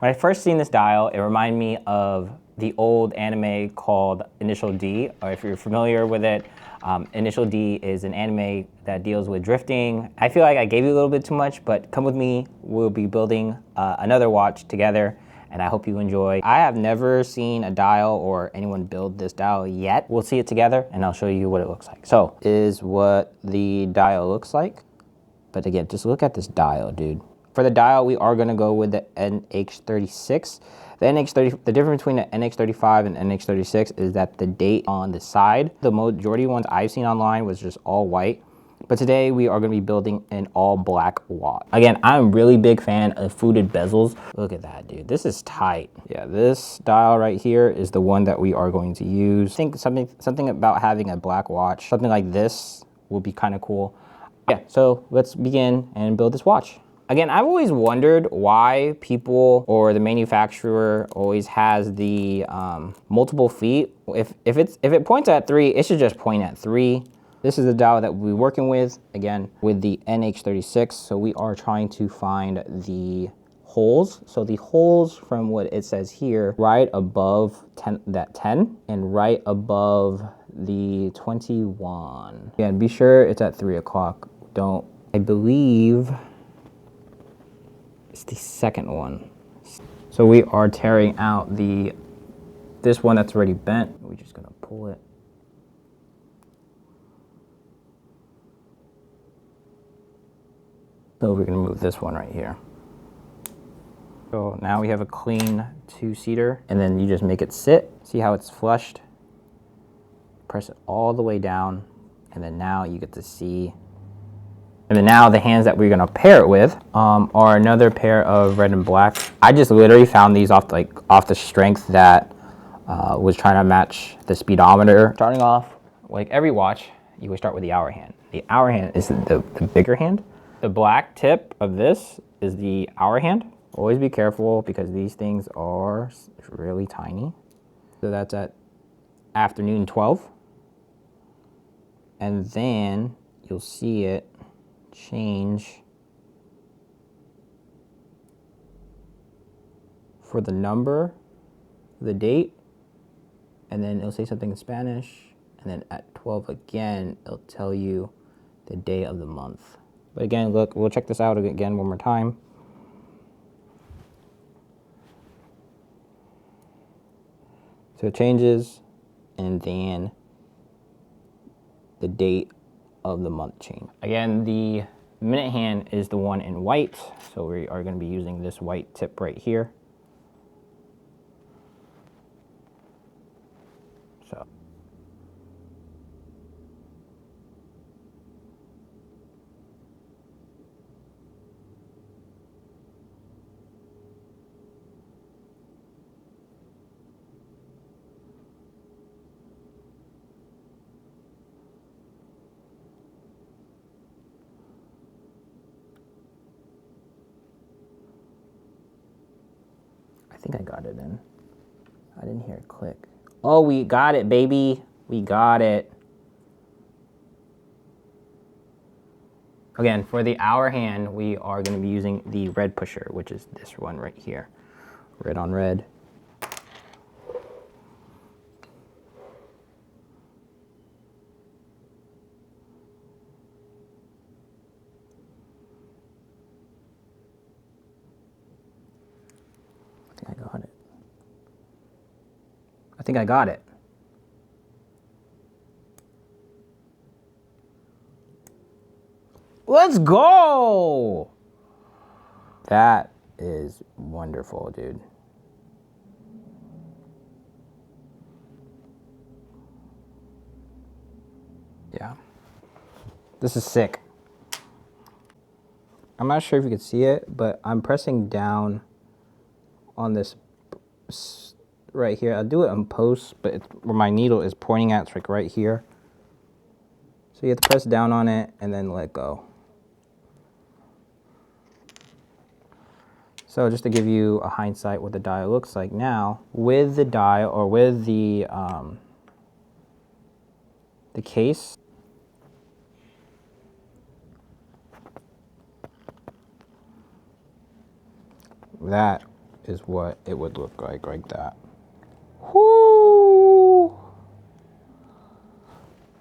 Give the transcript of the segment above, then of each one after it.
When I first seen this dial, it reminded me of the old anime called Initial D, or if you're familiar with it, Initial D is an anime that deals with drifting. I feel like I gave you a little bit too much, but come with me. We'll be building another watch together, and I hope you enjoy. I have never seen a dial or anyone build this dial yet. We'll see it together, and I'll show you what it looks like. So, is what the dial looks like. But again, just look at this dial, dude. For the dial, we are gonna go with the NH36. The difference between the NH35 and NH36 is that the date on the side, the majority ones I've seen online was just all white. But today we are gonna be building an all black watch. Again, I'm a really big fan of fluted bezels. Look at that, dude, this is tight. Yeah, this dial right here is the one that we are going to use. I think something about having a black watch, something like this will be kind of cool. Yeah, so let's begin and build this watch. Again, I've always wondered why people or the manufacturer always has the multiple feet. If it points at 3, it should just point at 3. This is the dial that we'll be working with, again, with the NH36. So we are trying to find the holes. So the holes from what it says here, right above that 10 and right above the 21. Again, be sure it's at 3 o'clock. I believe it's the second one. So we are tearing out this one that's already bent. We're just gonna pull it. So we're gonna move this one right here. So now we have a clean 2-seater, and then you just make it sit. See how it's flushed? Press it all the way down, and then now you get to see. And then now the hands that we're gonna pair it with are another pair of red and black. I just literally found these off the strength that was trying to match the speedometer. Starting off, like every watch, you would start with the hour hand. The hour hand is the bigger hand. The black tip of this is the hour hand. Always be careful because these things are really tiny. So that's at afternoon 12. And then you'll see it change for the number, the date, and then it'll say something in Spanish, and then at 12 again, it'll tell you the day of the month. But again, look, we'll check this out again one more time. So it changes, and then the date of the month change. Again, the minute hand is the one in white, so we are going to be using this white tip right here. So I think I got it in. I didn't hear it click. Oh, we got it, baby. We got it. Again, for the hour hand, we are going to be using the red pusher, which is this one right here. Red on red. I got it. I think I got it. Let's go! That is wonderful, dude. Yeah. This is sick. I'm not sure if you can see it, but I'm pressing down on this right here. I'll do it on post, but it's where my needle is pointing at, it's like right here. So you have to press down on it and then let go. So just to give you a hindsight what the dial looks like now, with the dial or with the case, that is what it would look like that. Whoo!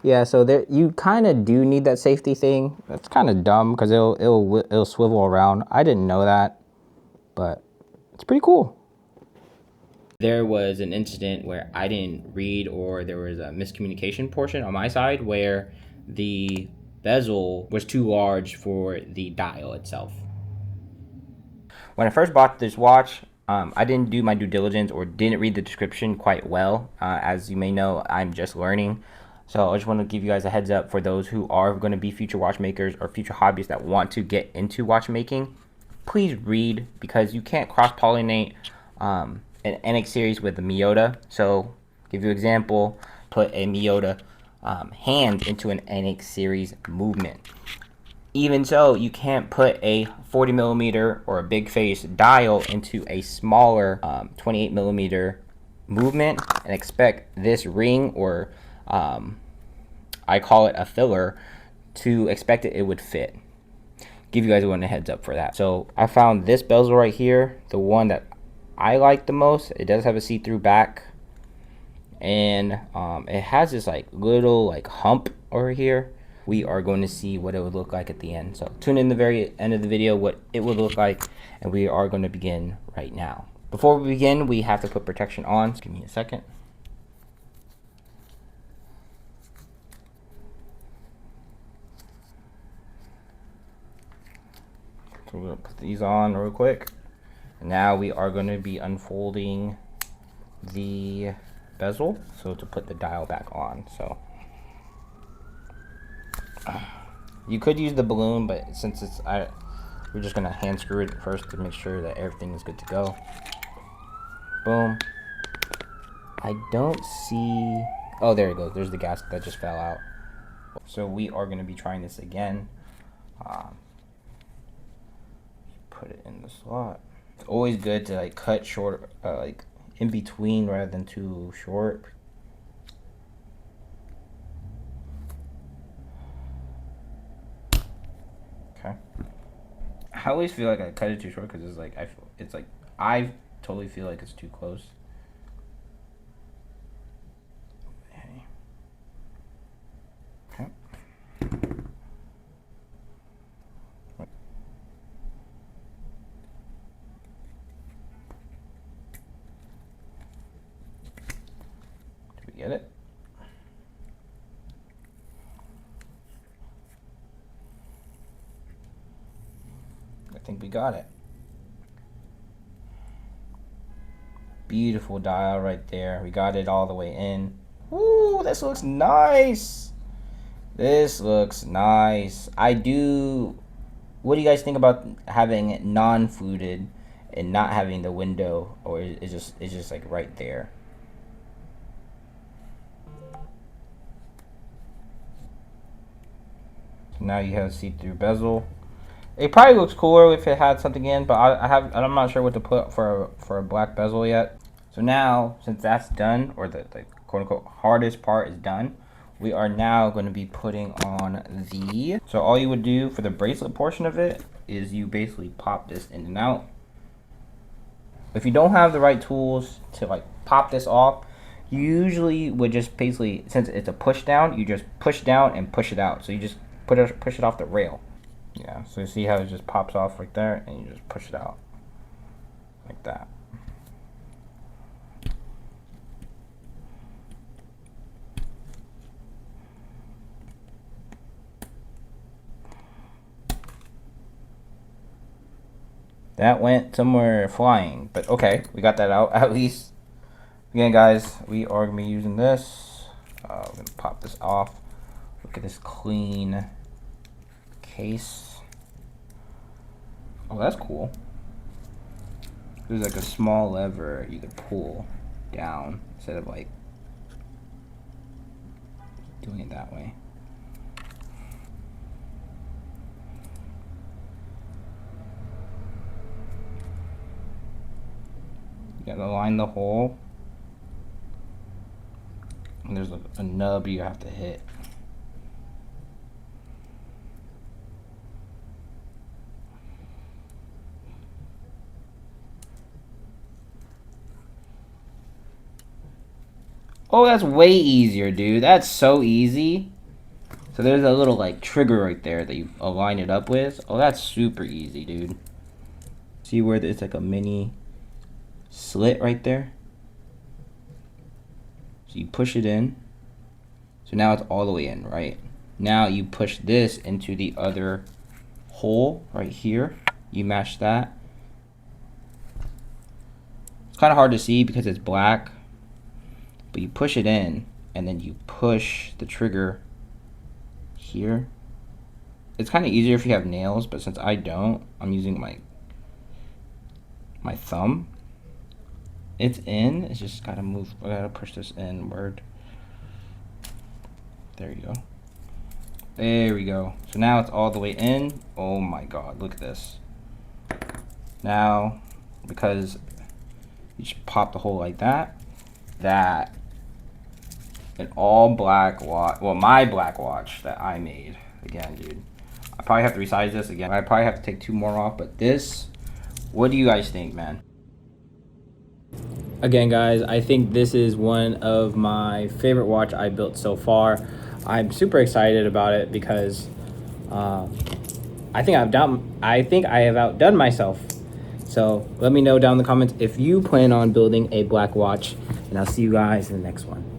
Yeah, so there you kind of do need that safety thing. That's kind of dumb because it'll swivel around. I didn't know that, but it's pretty cool. There was an incident where I didn't read, or there was a miscommunication portion on my side where the bezel was too large for the dial itself. When I first bought this watch, I didn't do my due diligence or didn't read the description quite well. As you may know, I'm just learning. So I just want to give you guys a heads up for those who are going to be future watchmakers or future hobbyists that want to get into watchmaking. Please read, because you can't cross-pollinate an NX series with the Miyota. So give you an example, put a Miyota hand into an NX series movement. Even so, you can't put a 40 millimeter or a big face dial into a smaller 28 millimeter movement and expect this ring, or I call it a filler, to expect it would fit. Give you guys one heads up for that. So I found this bezel right here, the one that I like the most. It does have a see-through back, and it has this like little like hump over here. We are going to see what it would look like at the end. So tune in the very end of the video what it would look like, and we are going to begin right now. Before we begin, we have to put protection on. Just give me a second. So we're going to put these on real quick. And now we are going to be unfolding the bezel, so to put the dial back on. So you could use the balloon, but since it's we're just gonna hand screw it first to make sure that everything is good to go. Boom. I don't see, oh, there it goes. There's the gasket that just fell out. So we are gonna be trying this again. Put it in the slot. It's always good to like cut short, like in between rather than too short. Okay. I always feel like I cut it too short because it's like I totally feel like it's too close. Okay. Okay. Did we get it? I think we got it. Beautiful dial right there. We got it all the way in. Ooh, this looks nice. This looks nice. What do you guys think about having it non-fluted and not having the window, or it's just like right there? So now you have a see-through bezel. It probably looks cooler if it had something in, but I'm not sure what to put for a black bezel yet. So now, since that's done, or the quote unquote hardest part is done, we are now going to be putting on the, so all you would do for the bracelet portion of it is you basically pop this in and out. If you don't have the right tools to like pop this off, you usually would just basically, since it's a push down, you just push down and push it out. So you just push it off the rail. Yeah, so you see how it just pops off right there, and you just push it out like that. That went somewhere flying, but okay, we got that out at least. Again, guys, we are going to be using this. We're going to pop this off. Look at this clean case. Oh, that's cool. There's like a small lever you could pull down instead of like doing it that way. You gotta line the hole. And there's a nub you have to hit. Oh, that's way easier, dude. That's so easy. So there's a little like trigger right there that you align it up with. Oh, that's super easy, dude. See where there's like a mini slit right there? So you push it in. So now it's all the way in, right? Now you push this into the other hole right here. You match that. It's kind of hard to see because it's black, but you push it in and then you push the trigger here. It's kind of easier if you have nails, but since I don't, I'm using my thumb. It's in. It's just gotta move. I gotta push this inward. There you go. There we go. So now it's all the way in. Oh my god, look at this. Now, because you just pop the hole like that, an all black watch, well, my black watch that I made. Again, dude, I probably have to resize this again. I probably have to take 2 more off, but this, what do you guys think, man? Again, guys, I think this is one of my favorite watch I built so far. I'm super excited about it because I think I have outdone myself. So let me know down in the comments if you plan on building a black watch, and I'll see you guys in the next one.